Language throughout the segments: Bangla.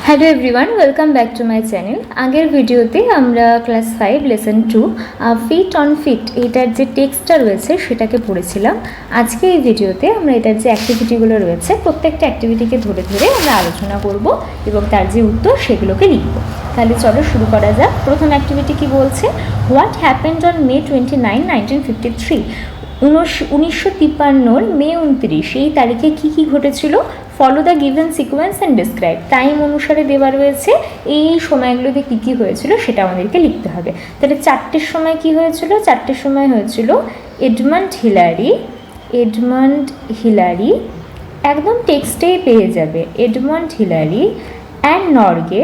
Hello everyone, welcome back to my channel. আগের ভিডিওতে আমরা class 5 lesson 2 fit on fit এইটার যে টেক্সটটা রয়েছে সেটাকে পড়েছিলাম। আজকে এই ভিডিওতে আমরা এটার যে অ্যাক্টিভিটিগুলো রয়েছে প্রত্যেকটা অ্যাক্টিভিটিকে ধরে ধরে আমরা আলোচনা করব এবং তার যে উত্তর সেগুলোকে লিখব। তাহলে চলো শুরু করা যাক। প্রথম অ্যাক্টিভিটি কি বলছে? What happened on May 29, 1953? 1953 মে 29 এই তারিখে কী কী ঘটেছিল? Follow the given sequence and describe. Time অনুসারে দেওয়া রয়েছে, এই সময়গুলোতে কী কী হয়েছিল সেটা আমাদেরকে লিখতে হবে। তাহলে 4টের সময় কি হয়েছিল? 4টের সময় হয়েছিল এডমন্ড হিলারি, একদম টেক্সটেই পেয়ে যাবে, Edmund Hillary and Norgay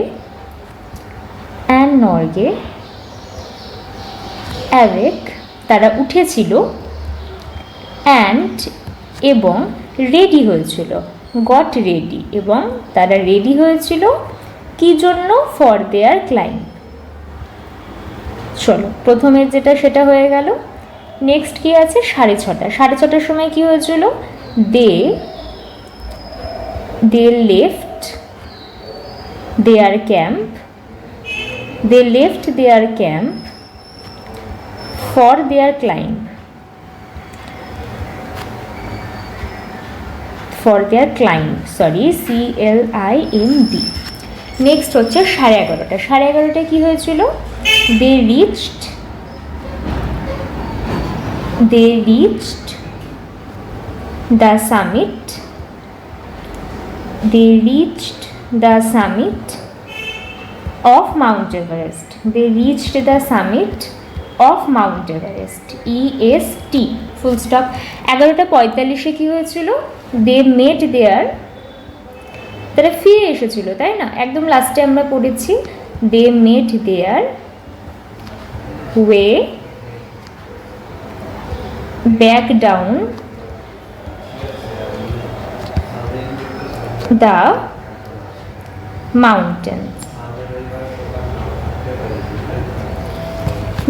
awake, তারা উঠেছিল, অ্যান্ড এবং রেডি হয়েছিল, গট রেডি, এবং তারা রেডি হয়েছিল কি জন্য? For their climb. চলো প্রথমের যেটা সেটা হয়ে গেল। নেক্সট কি আছে? 6:30। 6:30টার সময় কি হয়েছিল? They left their camp for their climb. CLIMB। Next হচ্ছে 11:30। 11:30টায় কী হয়েছিল? They reached the summit of Mount Everest. EST, full stop. 11:45 কী হয়েছিল? দে মেড দেয়ার, তারা ফিরে এসেছিল, তাই না? একদম লাস্টে আমরা পড়েছি they made their way back down the mountain.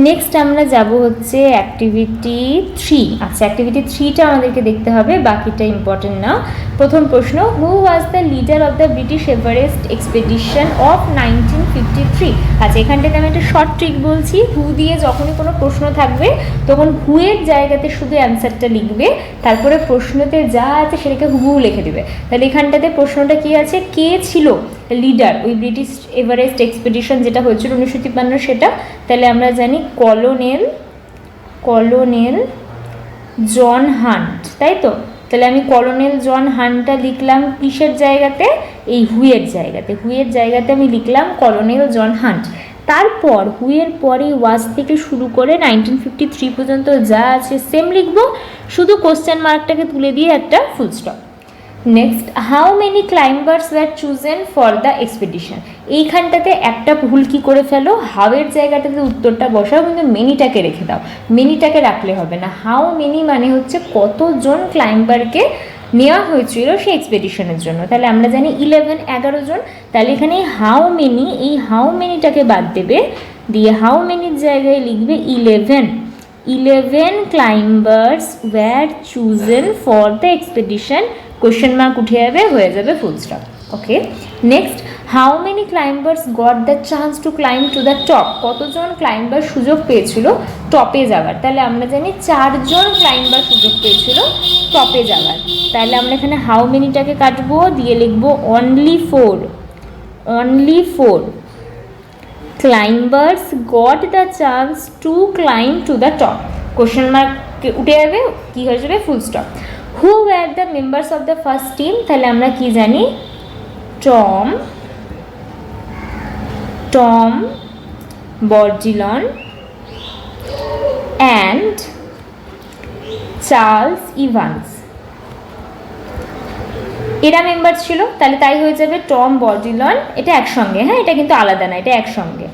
Next আমরা যাব হচ্ছে অ্যাক্টিভিটি 3। আচ্ছা, অ্যাক্টিভিটি 3টা আমাদেরকে দেখতে হবে, বাকিটা ইম্পর্টেন্ট না। প্রথম প্রশ্ন, who was the leader of the British Everest expedition of 1953? আচ্ছা, এখানটাতে আমি একটা শর্ট ট্রিক বলছি। হু দিয়ে যখনই কোনো প্রশ্ন থাকবে তখন হুয়ের জায়গাতে শুধু অ্যান্সারটা লিখবে, তারপরে প্রশ্নতে যা আছে সেটাকে হুবহু লিখে দেবে। তাহলে এখানটাতে প্রশ্নটা কি আছে? কে ছিল লিডার ওই ব্রিটিশ এভারেস্ট এক্সপেডিশন যেটা হয়েছিল 1953 সেটা? তাহলে আমরা জানি কলোনেল জন হান্ট, তাই তো? তাহলে আমি কলোনেল জন হান্টটা লিখলাম কিসের জায়গাতে? এই হুয়ের জায়গাতে আমি লিখলাম কলোনেল জন হান্ট। তারপর হুয়ের পরে ওয়াজ থেকে শুরু করে 1953 পর্যন্ত যা আছে সেম লিখবো, শুধু কোশ্চেন মার্কটাকে তুলে দিয়ে একটা full stop. Next, how many climbers were chosen for the expedition? এইখানটাতে একটা ভুল কি করে ফেলো, হাউয়ের জায়গাটাতে উত্তরটা বসাও কিন্তু মেনিটাকে রেখে দাও। মেনিটাকে রাখলে হবে না। হাউ মেনি মানে হচ্ছে কতজন ক্লাইম্বারকে নেওয়া হয়েছিল সেই এক্সপেডিশনের জন্য। তাহলে আমরা জানি 11 জন। তাহলে এখানে হাউ মেনি, এই হাউ মেনিটাকে বাদ দেবে, দিয়ে হাউ মেনির জায়গায় লিখবে 11 climbers were chosen for the expedition. Question mark উঠে যাবে, হয়ে যাবে full stop. Okay. Next, how many climbers got the chance to climb to the top? কতজন ক্লাইম্বার সুযোগ পেয়েছিল টপে যাওয়ার? তাহলে আমরা জানি 4 জন ক্লাইম্বার সুযোগ পেয়েছিল টপে যাওয়ার। তাহলে আমরা এখানে হাউ মেনিটাকে কাটবো, দিয়ে লিখবো only four climbers got the chance to climb to the top. Question mark উঠে যাবে, কী হয়ে যাবে? Full stop. Who were the members of the first team? তাহলে আমরা কি জানি? Tom Bourdillon and Charles Evans, এরা মেম্বার ছিল। তাহলে তাই হয়ে যাবে টম বর্জিলন, এটা একসঙ্গে, হ্যাঁ, এটা কিন্তু আলাদা না, এটা একসঙ্গে।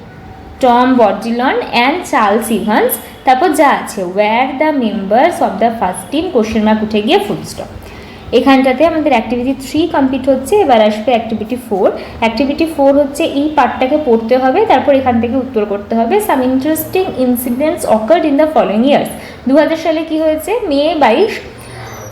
Tom Bourdillon and Charles Evans, তারপর যা আছে were the members of the first team, question mark উঠে গিয়ে ফুল স্টপ। এখানটাতে আমাদের অ্যাক্টিভিটি 3 কমপ্লিট হচ্ছে। এবার আসবে অ্যাক্টিভিটি 4। অ্যাক্টিভিটি 4 হচ্ছে এই পার্টটাকে পড়তে হবে, তারপর এখান থেকে উত্তর করতে হবে। Some interesting incidents occurred in the following years. 2000 সালে কি হয়েছে? May 22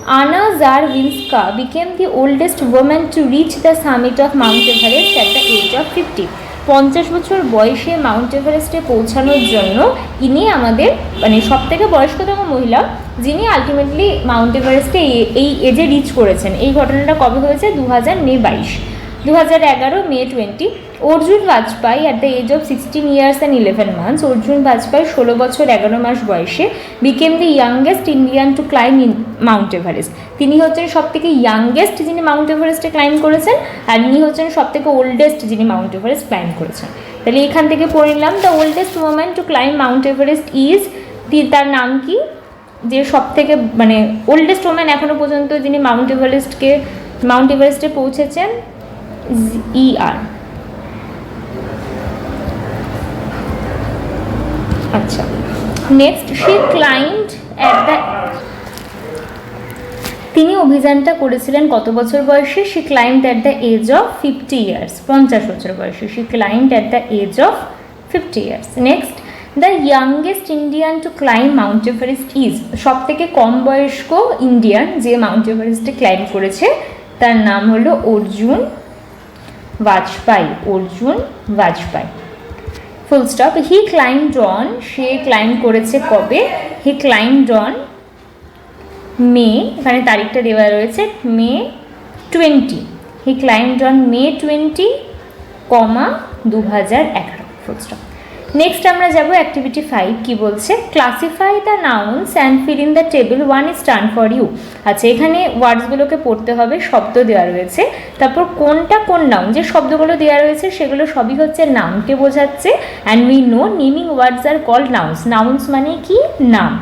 Anna Zarwinska became the oldest woman to reach the summit of Mount Everest at the age of 50. 50 বছর বয়সে মাউন্ট এভারেস্টে পৌঁছানোর জন্য ইনি আমাদের মানে সবথেকে বয়স্কতম মহিলা যিনি আলটিমেটলি মাউন্ট এভারেস্টে এই এজে রিচ করেছেন। এই ঘটনাটা কবে হয়েছে? 2011 May 20। Arjun Vajpai at the age of 16 years and 11 months, Arjun Vajpai 16 বছর 11 মাস বয়সে became the youngest Indian to climb in Mount Everest. তিনি হচ্ছেন সব থেকে ইয়াংগেস্ট যিনি মাউন্ট এভারেস্টে ক্লাইম্ব করেছেন, আর ইনি হচ্ছেন সব থেকে ওল্ডেস্ট যিনি মাউন্ট এভারেস্ট ক্লাইম্ব করেছেন। তাহলে এখান থেকে পড়ে নিলাম the oldest woman to climb Mount Everest is, তার নাম কি? যে সব থেকে মানে ওল্ডেস্ট ওম্যান এখনও পর্যন্ত যিনি মাউন্ট এভারেস্টে পৌঁছেছেন, ER। আচ্ছা, next she climbed at the, তিনি অভিযানটা করেছিলেন কত বছর বয়সে? She climbed at the age of 50 years, 50 বছর বয়সে। She climbed at the age of 50 years। Next the youngest Indian to climb Mount Everest is, সব থেকে কম বয়স্ক ইন্ডিয়ান যে মাউন্ট এভারেস্টে ক্লাইম্ব করেছে তার নাম হলো Arjun Vajpai. Arjun Vajpai, full stop. He climbed on, সে ক্লাইম্ব করেছে কবে? হি ক্লাইম্বড অন মে, এখানে তারিখটা দেওয়া রয়েছে May 20। He climbed on May 20, 2011, full stop. Next আমরা যাব অ্যাক্টিভিটি 5। কি বলছে? Classify the nouns and fill in the table 1 is turn for you. আচ্ছা, এখানে ওয়ার্ডসগুলোকে পড়তে হবে, শব্দ দেওয়া রয়েছে, তারপর কোনটা কোন নাউন, যে শব্দগুলো দেওয়া রয়েছে সেগুলো সবই হচ্ছে নামকে বোঝাচ্ছে। And we know naming words are called nouns, nouns মানে কি? নাম।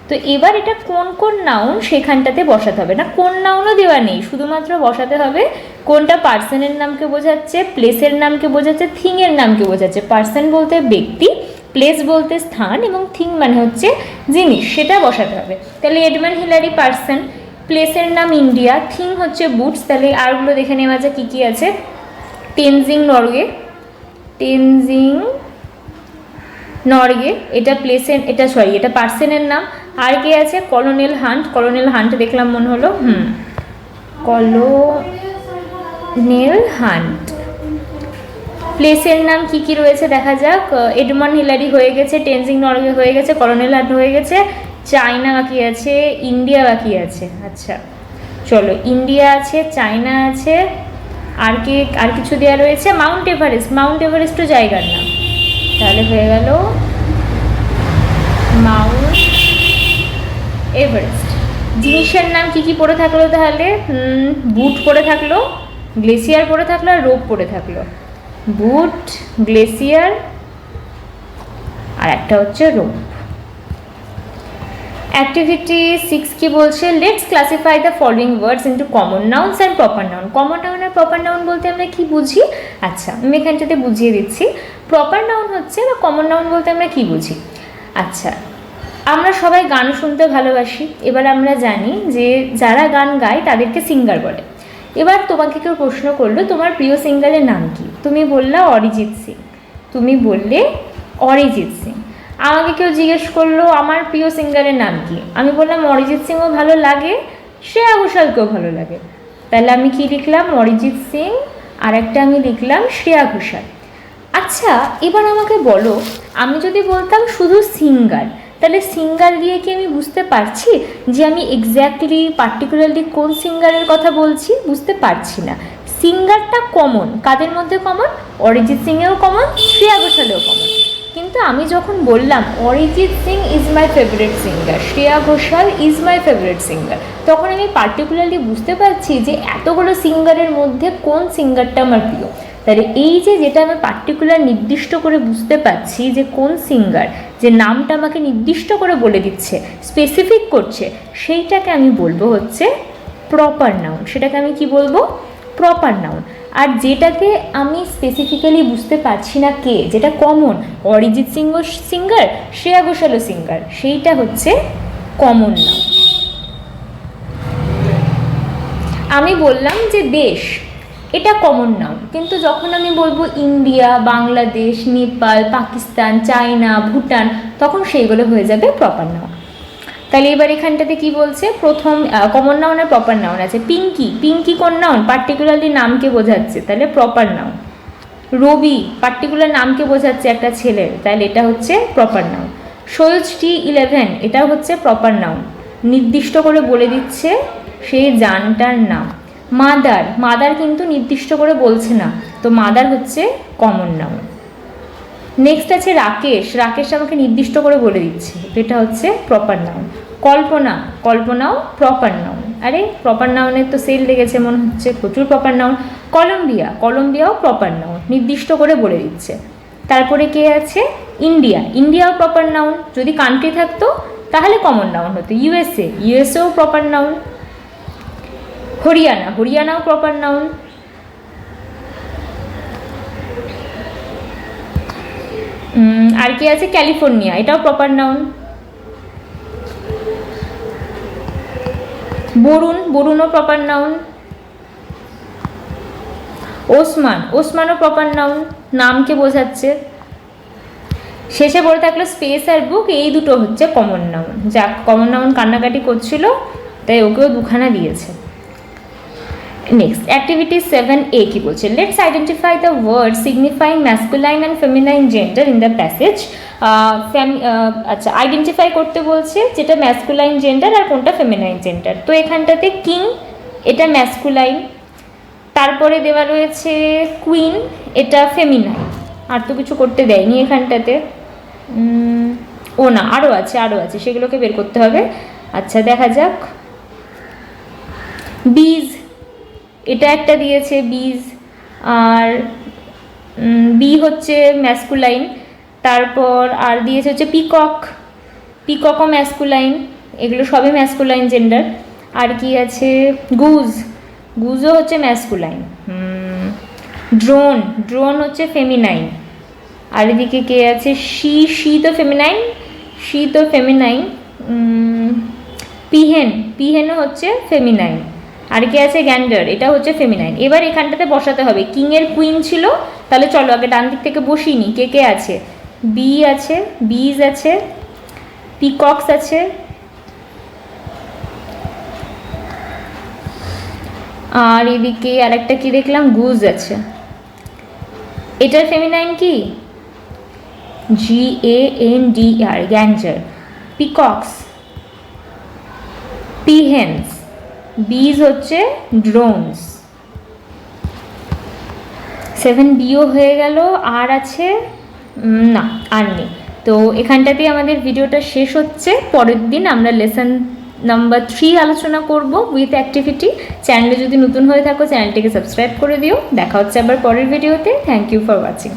তো এবার এটা কোন কোন নাউন সেখানটাতে বসাতে হবে না, কোন নাউনও দেওয়া নেই, শুধুমাত্র বসাতে হবে কোনটা পার্সনের নামকে বোঝাচ্ছে, প্লেসের নামকে বোঝাচ্ছে, থিংয়ের নামকে বোঝাচ্ছে। পার্সন বলতে ব্যক্তি, প্লেস বলতে স্থান, এবং থিং মানে হচ্ছে জিনিস, সেটা বসাতে হবে। তাহলে এডমান্ড হিলারি পার্সন, প্লেসের নাম ইন্ডিয়া, থিং হচ্ছে বুটস। তাহলে আরগুলো দেখে নেওয়া যায় কী কী আছে। তেনজিং নরওয়ে, তেনজিং নরওয়ে, এটা প্লেসের, এটা পার্সনের নাম। আর কে আছে? কলোনেল হান্ট, কলোনেল হান্ট দেখলাম মনে হলো, কলোনেল হান্ট। প্লেসের নাম কি কি রয়েছে দেখা যাক। এডমন্ড হিলারি হয়ে গেছে, তেনজিং নরওয়ে হয়ে গেছে, কলোনেল হান্ট হয়ে গেছে, চায়না বাকি আছে, ইন্ডিয়া বাকি আছে। আচ্ছা চলো, ইন্ডিয়া আছে, চায়না আছে, আর কি আর কিছু দেওয়া রয়েছে? মাউন্ট এভারেস্ট, মাউন্ট এভারেস্টও জায়গার নাম। তাহলে হয়ে গেল মাউন্ট এভারেস্ট। জিনিসের নাম কি কি পড়ে থাকলো তাহলে? বুট পড়ে থাকলো, গ্লেসিয়ার পড়ে থাকলো, আর রোপ পড়ে থাকলো। বুট, গ্লেসিয়ার, আর একটা হচ্ছে রোপ। অ্যাক্টিভিটি 6 কি বলছে? Let's classify the following words into common nouns and proper noun. Common noun আর প্রপার নাউন বলতে আমরা কি বুঝি? আচ্ছা, আমি এখানটাতে বুঝিয়ে দিচ্ছি। প্রপার নাউন হচ্ছে বা কমন নাউন বলতে আমরা কি বুঝি? আচ্ছা, আমরা সবাই গান শুনতে ভালোবাসি। এবার আমরা জানি যে যারা গান গায় তাদেরকে সিঙ্গার বলে। এবার তোমাকে কেউ প্রশ্ন করলো তোমার প্রিয় সিঙ্গারের নাম কি? তুমি বললা অরিজিৎ সিং, তুমি বললে অরিজিৎ সিং। আমাকে কেউ জিজ্ঞেস করলো আমার প্রিয় সিঙ্গারের নাম কি? আমি বললাম অরিজিৎ সিংও ভালো লাগে, শ্রেয়া ঘোষালকেও ভালো লাগে। তাহলে আমি কি লিখলাম? অরিজিৎ সিং, আর একটা আমি লিখলাম শ্রেয়া ঘোষাল। আচ্ছা, এবার আমাকে বলো, আমি যদি বলতাম শুধু সিঙ্গার, তাহলে সিঙ্গার দিয়ে কি আমি বুঝতে পারছি যে আমি এক্স্যাক্টলি পার্টিকুলারলি কোন সিঙ্গারের কথা বলছি? বুঝতে পারছি না। সিঙ্গারটা কমন, কাদের মধ্যে কমন? অরিজিৎ সিংয়েও কমন, শ্রেয়া ঘোষালেও কমন। কিন্তু আমি যখন বললাম Arijit Singh is my favourite singer, Shreya Ghoshal is my favourite singer, তখন আমি পার্টিকুলারলি বুঝতে পারছি যে এতগুলো সিঙ্গারের মধ্যে কোন সিঙ্গারটা আমার প্রিয়। তাহলে এই যে যেটা আমি পার্টিকুলার নির্দিষ্ট করে বুঝতে পারছি যে কোন সিঙ্গার, যে নামটা আমাকে নির্দিষ্ট করে বলে দিচ্ছে, স্পেসিফিক করছে, সেইটাকে আমি বলবো হচ্ছে প্রপার নাউন। সেটাকে আমি কি বলবো? Proper noun. আর যেটাকে আমি স্পেসিফিক্যালি বুঝতে পারছি না কে, যেটা কমন, অরিজিৎ সিংও সিঙ্গার, শ্রেয়া ঘোষালও সিঙ্গার, সেইটা হচ্ছে কমন নাউন। আমি বললাম যে দেশ, এটা কমন নাউন, কিন্তু যখন আমি বলবো ইন্ডিয়া, বাংলাদেশ, নেপাল, পাকিস্তান, চায়না, ভুটান, তখন সেইগুলো হয়ে যাবে প্রপার নাউন। তাহলে এবার এখানটাতে কি বলছে, প্রথম কমন নাউন আর প্রপার নাউন আছে। পিঙ্কি, পিঙ্কি কোন নাউন? পার্টিকুলারলি নামকে বোঝাচ্ছে, তাহলে প্রপার নাউন। রবি পার্টিকুলার নামকে বোঝাচ্ছে একটা ছেলের, তাহলে এটা হচ্ছে প্রপার নাউন। সৈয়দ T11 এটাও হচ্ছে প্রপার নাউন, নির্দিষ্ট করে বলে দিচ্ছে সেই যানটার নাম। মাদার, মাদার কিন্তু নির্দিষ্ট করে বলছে না, তো মাদার হচ্ছে কমন নাউন। নেক্সট আছে রাকেশ, রাকেশ আমাকে নির্দিষ্ট করে বলে দিচ্ছে, এটা হচ্ছে প্রপার নাউন। কল্পনা, কল্পনাও প্রপার নাউন। আরে প্রপার নাউনের তো সেল লেগেছে মনে হচ্ছে, প্রচুর প্রপার নাউন। কলম্বিয়া, কলম্বিয়াও প্রপার নাউন, নির্দিষ্ট করে বলে দিচ্ছে। তারপরে কে আছে? ইন্ডিয়া, ইন্ডিয়াও প্রপার নাউন, যদি কান্ট্রি থাকতো তাহলে কমন নাউন হতো। ইউএসএ, ইউএসএও প্রপার নাউন। হরিয়ানা, হরিয়ানাও প্রপার নাউন। আর কি আছে? ক্যালিফোর্নিয়া, এটাও প্রপার নাউন। বরুণ, বরুণও প্রপার নাউন। ওসমান, ওসমানও প্রপার নাউন, নামকে বোঝাচ্ছে। শেষে পড়ে থাকলো স্পেস আর বুক, এই দুটো হচ্ছে কমন নাউন। যাক, কমন নাউন কান্নাকাটি করছিল তাই ওকেও দুখানা দিয়েছে। নেক্সট অ্যাক্টিভিটি 7A কি বলছে? Let's identify the word signifying masculine and feminine gender in the passage. আচ্ছা, আইডেন্টিফাই করতে বলছে যেটা ম্যাসকুলাইন জেন্ডার আর কোনটা ফেমিনাইন জেন্ডার। তো এখানটাতে কিং, এটা ম্যাসকুলাইন। তারপরে দেওয়া রয়েছে কুইন, এটা ফেমিনাইন। আর তো কিছু করতে দেয়নি এখানটাতে। ও না, আরও আছে, আরও আছে, সেগুলোকে বের করতে হবে। আচ্ছা দেখা যাক। বীজ, এটা একটা দিয়েছে বীজ, আর বি হচ্ছে ম্যাসকুলাইন। তারপর আর দিয়েছে হচ্ছে পিকক, পিককও ম্যাসকুলাইন, এগুলো সবই ম্যাসকুলাইন জেন্ডার। আর কি আছে? গুজ, গুজও হচ্ছে ম্যাসকুলাইন। ড্রোন, ড্রোন হচ্ছে ফেমিনাইন। আর এদিকে কে আছে? শি, শি তো ফেমিনাইন, শি তো ফেমিনাইন। পিহেন, পিহেনও হচ্ছে ফেমিনাইন। আর কে আছে? গ্যান্ডার, এটা হচ্ছে ফেমিনাইন। এবার এখানটাতে বসাতে হবে, কিংয়ের কুইন ছিল, তাহলে চলো আগে ডান দিক থেকে বসিয়ে নিই। কে কে আছে? বি আছে, বিজ আছে, পিকক্স আছে, আর এদিকে আরেকটা কি দেখলাম? গুজ আছে। এটার ফেমিনাইন কি? GANDR, গ্যাঞ্জার। পিকক্স, পিহেন্স, বিজ হচ্ছে ড্রোনস। 7Bও হয়ে গেল। আর আছে না, আর নেই। তো এখানটাতেই আমাদের ভিডিওটা শেষ হচ্ছে। পরের দিন আমরা লেসন নাম্বার 3 আলোচনা করব উইথ অ্যাক্টিভিটি। চ্যানেলে যদি নতুন হয়ে থাকো চ্যানেলটিকে সাবস্ক্রাইব করে দিও। দেখা হচ্ছে আবার পরের ভিডিওতে। Thank you for watching.